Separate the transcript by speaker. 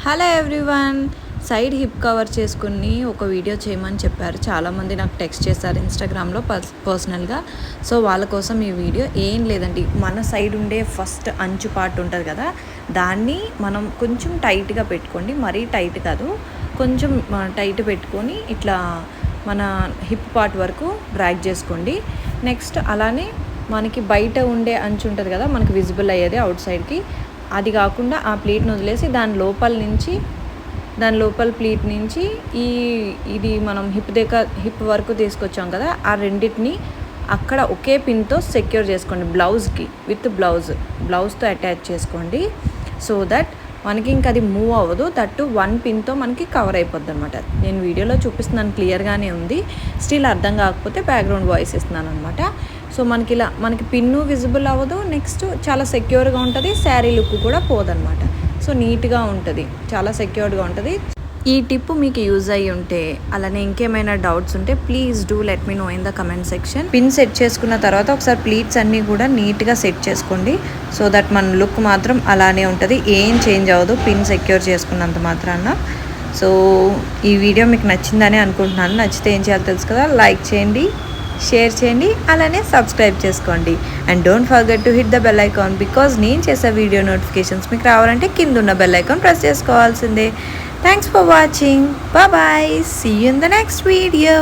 Speaker 1: Hello everyone, side hip cover చేసుకుని ఒక video చేయమని చెప్పారు. చాలామంది నాకు టెక్స్ట్ చేశారు ఇన్స్టాగ్రామ్లో పర్సనల్గా. సో వాళ్ళ కోసం ఈ వీడియో ఏం లేదండి. మన సైడ్ ఉండే ఫస్ట్ అంచు పార్ట్ ఉంటుంది కదా, దాన్ని మనం కొంచెం టైట్గా పెట్టుకోండి. మరీ టైట్ కాదు, కొంచెం టైట్ పెట్టుకొని ఇట్లా మన హిప్ పార్ట్ వరకు డ్రాగ్ చేసుకోండి. నెక్స్ట్ అలానే మనకి బయట ఉండే అంచు ఉంటుంది కదా, మనకి విజిబుల్ అయ్యేది అవుట్ సైడ్కి, అది కాకుండా ఆ ప్లీట్ని వదిలేసి దాని లోపల ప్లీట్ నుంచి ఇది మనం హిప్ వరకు తీసుకొచ్చాం కదా, ఆ రెండింటిని అక్కడ ఒకే పిన్తో సెక్యూర్ చేసుకోండి. బ్లౌజ్కి విత్ బ్లౌజ్తో అటాచ్ చేసుకోండి. సో దట్ మనకి ఇంకా అది మూవ్ అవ్వదు. దట్టు 1 పిన్తో మనకి కవర్ అయిపోద్ది అనమాట. నేను వీడియోలో చూపిస్తున్నాను, క్లియర్గానే ఉంది. స్టిల్ అర్థం కాకపోతే బ్యాక్గ్రౌండ్ వాయిస్ ఇస్తున్నాను అనమాట. సో మనకి పిన్ను విజిబుల్ అవ్వదు. నెక్స్ట్ చాలా సెక్యూర్గా ఉంటుంది. శారీ లుక్ కూడా పోదనమాట. సో నీట్గా ఉంటుంది, చాలా సెక్యూర్డ్గా ఉంటుంది. ఈ టిప్ మీకు యూజ్ అయ్యి ఉంటే, అలానే ఇంకేమైనా డౌట్స్ ఉంటే please do let me know in the comment section. Pin set చేసుకున్న తర్వాత ఒకసారి ప్లీట్స్ అన్నీ కూడా నీట్గా సెట్ చేసుకోండి. సో దట్ మన లుక్ మాత్రం అలానే ఉంటుంది, ఏం చేంజ్ అవ్వదు పిన్ సెక్యూర్ చేసుకున్నంత మాత్రాన. సో ఈ వీడియో మీకు నచ్చిందని అనుకుంటున్నాను. నచ్చితే ఏం చేయాలో తెలుసు కదా, లైక్ చేయండి, షేర్ చేయండి, అలానే సబ్స్క్రైబ్ చేసుకోండి. And don't forget to hit the bell icon, because నేను చేసే వీడియో నోటిఫికేషన్స్ మీకు రావాలంటే కింద ఉన్న బెల్ ఐకాన్ ప్రెస్ చేసుకోవాల్సిందే. Thanks for watching. Bye bye. See you in the next video.